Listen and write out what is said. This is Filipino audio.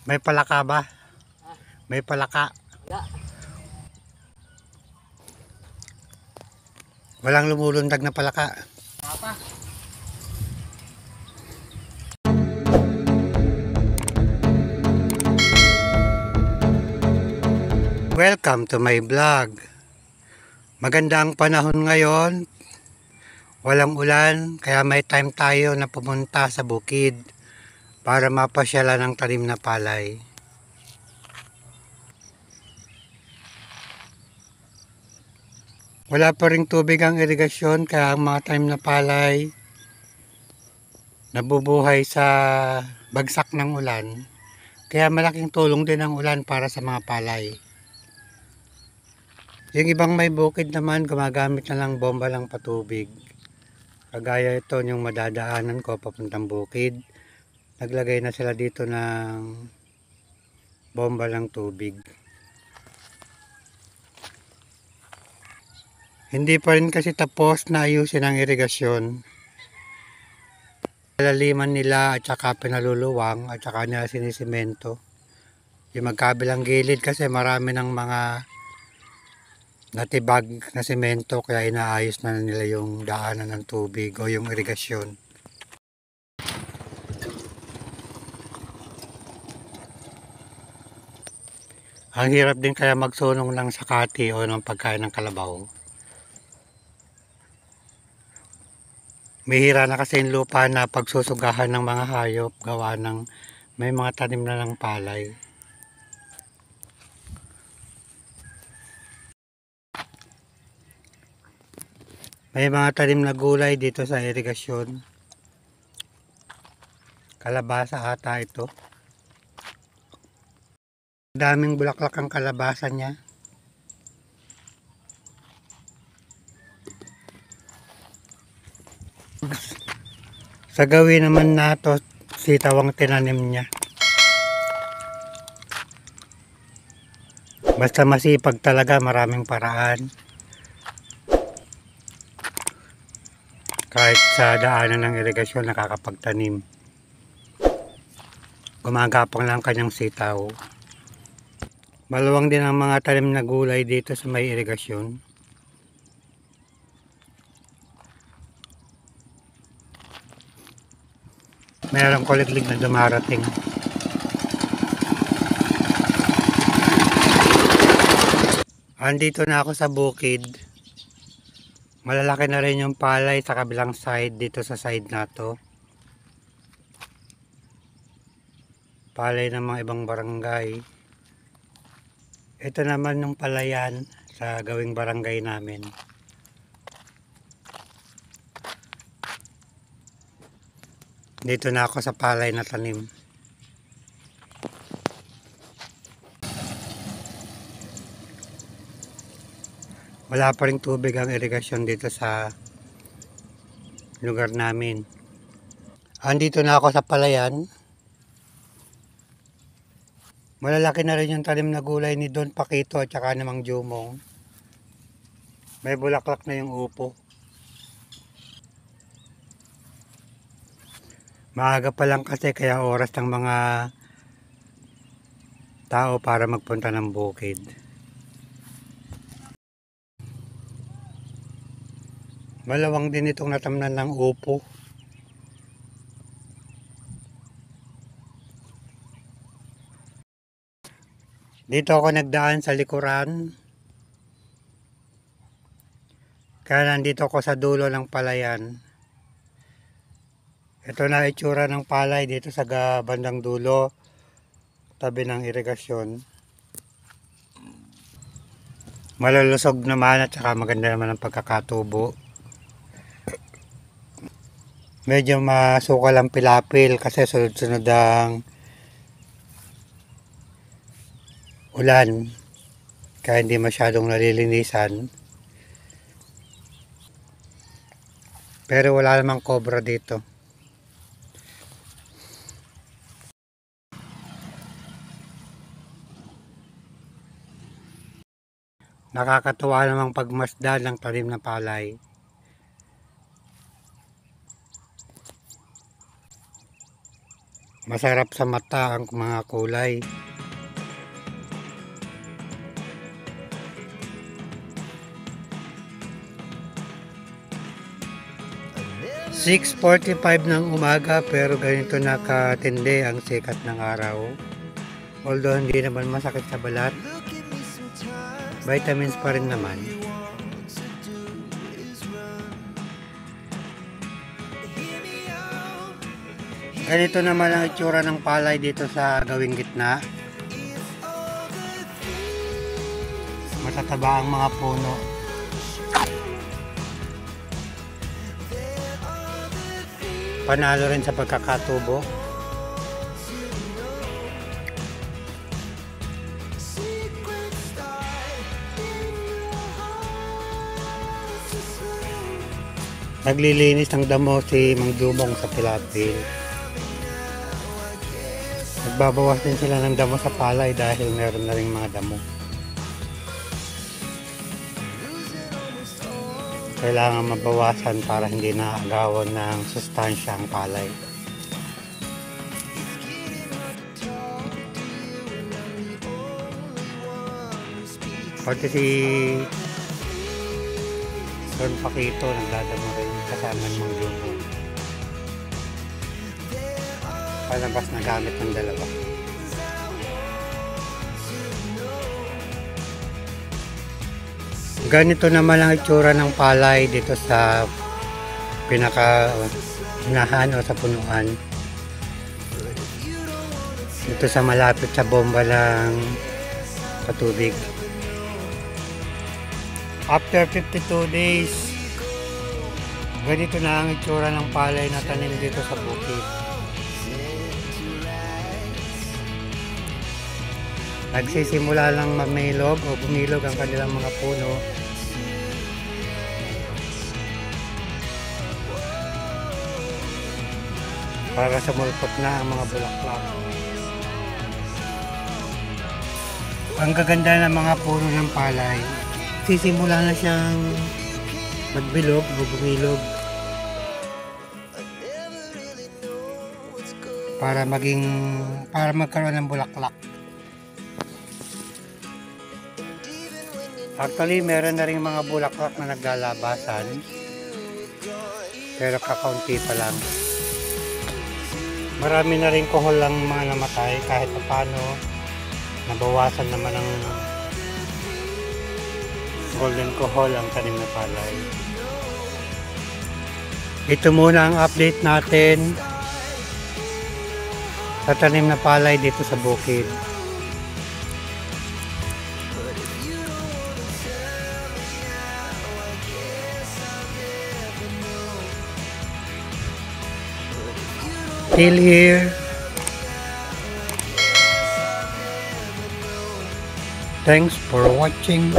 May palaka ba? Ah, May palaka. wala. Walang lumulundag na palaka. Wala pa. Welcome to my vlog. Maganda ang panahon ngayon. Walang ulan, kaya may time tayo na pumunta sa bukid para mapasyalan ng tanim na palay. Wala pa ring tubig ang irigasyon, kaya ang mga tanim na palay nabubuhay sa bagsak ng ulan. Kaya malaking tulong din ang ulan para sa mga palay. Yung ibang may bukid naman, gumagamit na lang bomba lang patubig. Kagaya ito yung madadaanan ko papuntang bukid. Naglagay na sila dito ng bomba lang tubig. Hindi pa rin kasi tapos na ayusin ang irigasyon. Palaliman nila at saka pinaluluwang at saka nila sinisemento. Yung magkabilang gilid kasi marami ng mga natibag na semento, kaya inaayos na nila yung daanan ng tubig o yung irigasyon. Ang hirap din kaya magsunong ng sakati o ng pagkain ng kalabaw. Mahira na kasi yung lupa na pagsusugahan ng mga hayop gawa ng may mga tanim na ng palay. May mga tanim na gulay dito sa irigasyon. Kalabasa ata ito. Daming bulaklak ang kalabasa niya. Sa gawin naman nato, sitaw ang tinanim niya. Basta masipag talaga, maraming paraan. Kahit sa daanan ng irigasyon, nakakapagtanim. Gumagapang lang kanyang sitaw. Maluwang din ang mga tanim na gulay dito sa may irigasyon. Mayroong kuliglig na dumarating. Andito na ako sa bukid. Malalaki na rin yung palay sa kabilang side, dito sa side na to. Palay ng mga ibang barangay. Ito naman yung palayan sa gawing barangay namin. Dito na ako sa palay na tanim. Wala pa ring tubig ang irigasyon dito sa lugar namin. Andito na ako sa palayan. Malalaki na rin yung tanim na gulay ni Don Paquito at saka namang Jumong. May bulaklak na yung upo. Maaga pa lang kasi, kaya oras ng mga tao para magpunta ng bukid. Malawang din itong natamnan ng upo. Dito ako nagdaan sa likuran. Kaya nandito ako sa dulo ng palayan. Ito na itsura ng palay dito sa bandang dulo, tabi ng irigasyon. Malalusog naman at saka maganda naman ang pagkakatubo. Medyo masukal ang pilapil kasi sunod-sunod ang ulan, kaya hindi masyadong nalilinisan. Pero wala namang cobra dito. Nakakatuwa namang pagmasdan ng tanim na palay. Masarap sa mata ang mga kulay. 6:45 ng umaga pero ganito nakatindi ang sikat ng araw. Although hindi naman masakit sa balat, vitamins pa rin naman. Ganito naman ang itsura ng palay dito sa gawing gitna. Matataba ang mga puno. Panalo rin sa pagkakatubo. Naglilinis ng damo si Mang Dumong sa Pilapil. Nagbabawas din sila ng damo sa palay dahil meron na rin mga damo. Kailangan mabawasan para hindi naagawan ng sustansya ang palay. Pati si Don Paquito nagdadamo rin kasama ng Mang Dumong. Palabas na gamit ng dalawa. Ganito naman ang itsura ng palay dito sa pinaka-unahan o sa punuan. Dito sa malapit sa bomba ng patubig. After 52 days, ganito na ang itsura ng palay na tanim dito sa bukid. Nagsisimula lang mamilog o bumilog ang kanilang mga puno. Para sumulpot na ang mga bulaklak. Ang gaganda ng mga puno ng palay. Sisimula na siyang magbilog o bumilog. Para magkaroon ng bulaklak. Actually, meron na rin mga bulaklak na naglalabasan. Pero kakaunti pa lang. Marami na rin kuhol lang mga namatay kahit paano nabawasan naman ang golden kuhol ang tanim na palay. Ito muna ang update natin sa tanim na palay dito sa bukid. Till here. Thanks for watching.